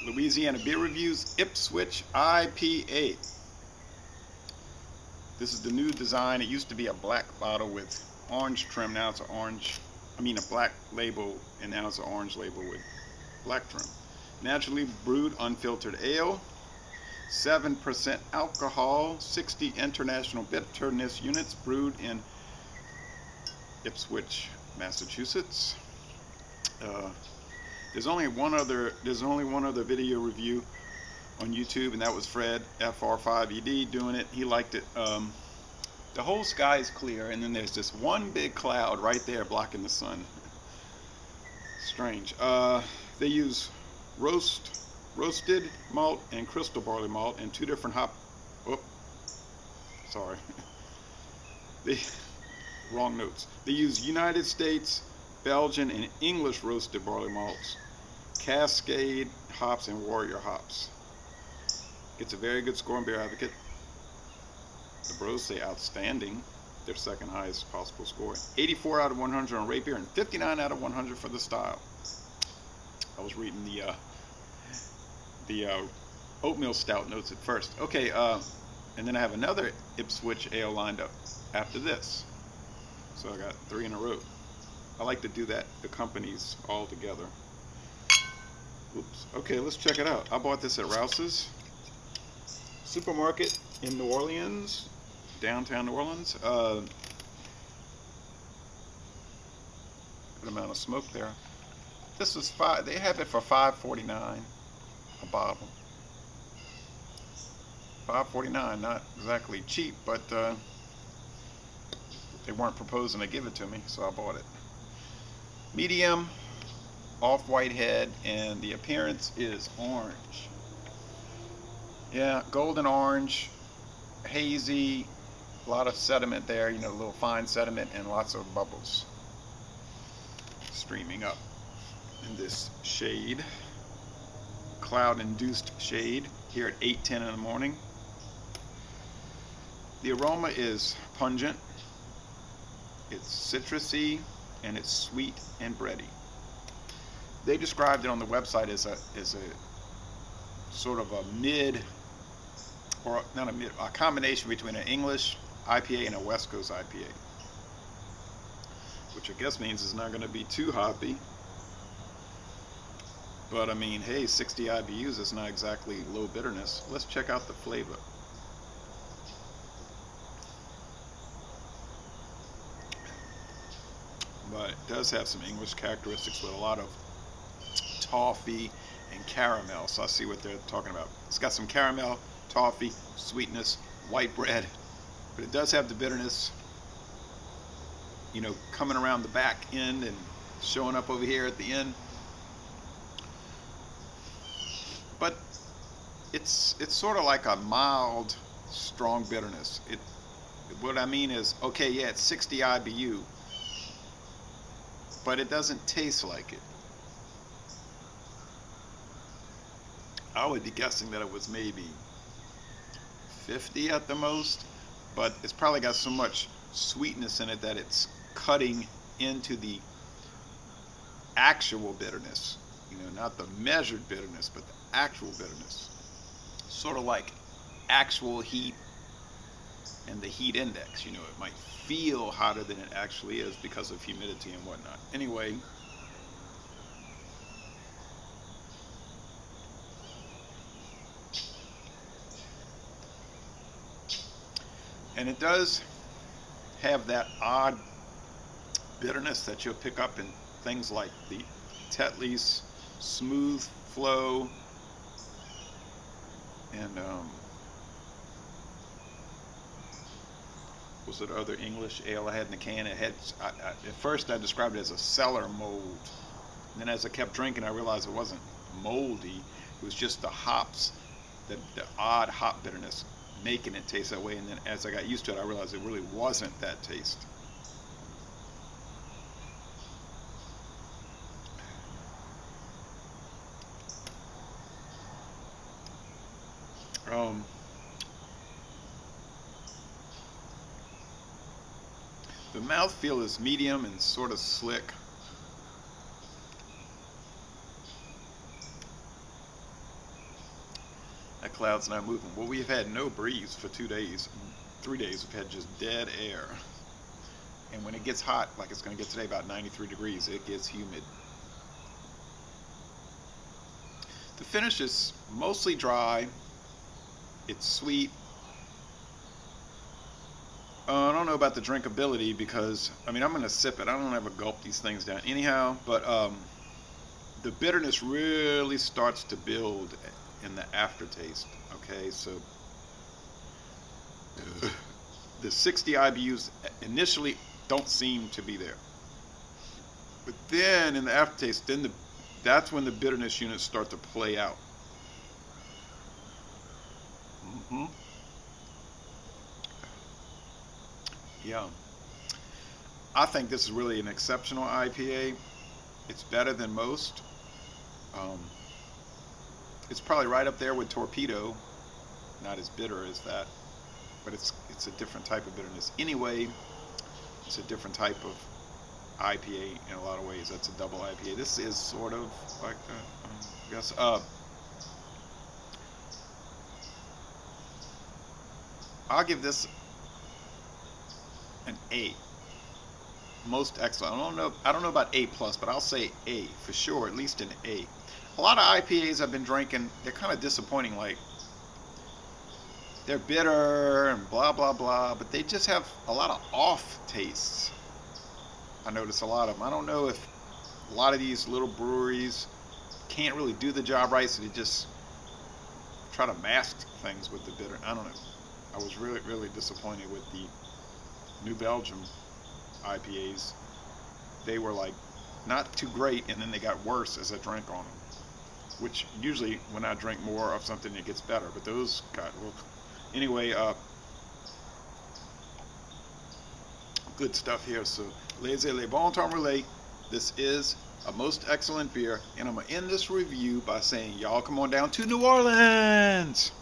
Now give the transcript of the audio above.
Louisiana Beer Reviews, Ipswich I.P.A. This is the new design. It used to be a black bottle with orange trim. Now it's a black label, and now it's an orange label with black trim. Naturally brewed unfiltered ale, 7% alcohol, 60 international bitterness units, brewed in Ipswich, Massachusetts. There's only one other video review on YouTube, and that was Fred FR5ED doing it. He liked it. The whole sky is clear, and then there's this one big cloud right there blocking the sun. Strange. They use roasted malt and crystal barley malt and two different hop. Oh, sorry. Wrong notes. They use United States, Belgian, and English roasted barley malts, Cascade hops, and Warrior hops. Gets a very good score on Beer Advocate. The Bros say outstanding, their second highest possible score. 84 out of 100 on rate beer and 59 out of 100 for the style. I was reading the oatmeal stout notes at first. Okay, and then I have another Ipswich ale lined up after this. So I got 3 in a row. I like to do that, the companies all together. Oops. Okay, let's check it out. I bought this at Rouse's supermarket in New Orleans, downtown New Orleans. Good amount of smoke there. This was they have it for $5.49 a bottle. $5.49, not exactly cheap, but they weren't proposing to give it to me, so I bought it. Medium, off-white head, and the appearance is orange. Yeah, golden orange, hazy, a lot of sediment there, you know, a little fine sediment, and lots of bubbles streaming up in this shade, cloud-induced shade here at 8:10 in the morning. The aroma is pungent, it's citrusy, and it's sweet and bready. They described it on the website as a sort of a mid, or not a mid, a combination between an English IPA and a West Coast IPA, which I guess means it's not going to be too hoppy. But I mean, hey, 60 IBUs is not exactly low bitterness. Let's check out the flavor. But it does have some English characteristics with a lot of toffee and caramel. So I see what they're talking about. It's got some caramel, toffee, sweetness, white bread, but it does have the bitterness, you know, coming around the back end and showing up over here at the end. But it's sort of like a mild, strong bitterness. What I mean is, okay, yeah, it's 60 IBU, but it doesn't taste like it. I would be guessing that it was maybe 50 at the most, but it's probably got so much sweetness in it that it's cutting into the actual bitterness. You know, not the measured bitterness, but the actual bitterness. Sort of like actual heat and the heat index. You know, it might feel hotter than it actually is because of humidity and whatnot. Anyway, and it does have that odd bitterness that you'll pick up in things like the Tetley's Smooth Flow, and was it other English ale I had in the can? It had, at first I described it as a cellar mold, and then as I kept drinking I realized it wasn't moldy, it was just the hops, the odd hop bitterness making it taste that way. And then as I got used to it, I realized it really wasn't that taste. The mouthfeel is medium and sort of slick. That cloud's not moving. Well, we've had no breeze for 2 days. 3 days we've had just dead air. And when it gets hot, like it's going to get today, about 93 degrees, it gets humid. The finish is mostly dry. It's sweet. I don't know about the drinkability because, I mean, I'm going to sip it. I don't ever gulp these things down anyhow, but the bitterness really starts to build in the aftertaste. Okay, so the 60 IBUs initially don't seem to be there, but then in the aftertaste, that's when the bitterness units start to play out. Yeah, I think this is really an exceptional IPA. It's better than most. It's probably right up there with Torpedo. Not as bitter as that, but it's a different type of bitterness. Anyway, it's a different type of IPA in a lot of ways. That's a double IPA. This is sort of like I guess. I'll give this an A. Most excellent. I don't know about A plus, but I'll say A for sure. At least an A. A lot of IPAs I've been drinking, they're kind of disappointing. Like, they're bitter and blah blah blah, but they just have a lot of off tastes. I notice a lot of them. I don't know if a lot of these little breweries can't really do the job right, so they just try to mask things with the bitter. I don't know. I was really disappointed with the New Belgium IPAs. They were like not too great, and then they got worse as I drank on them, which usually when I drink more of something it gets better, but those got anyway. Good stuff here. So les bon temps relais. This is a most excellent beer, and I'm gonna end this review by saying y'all come on down to New Orleans.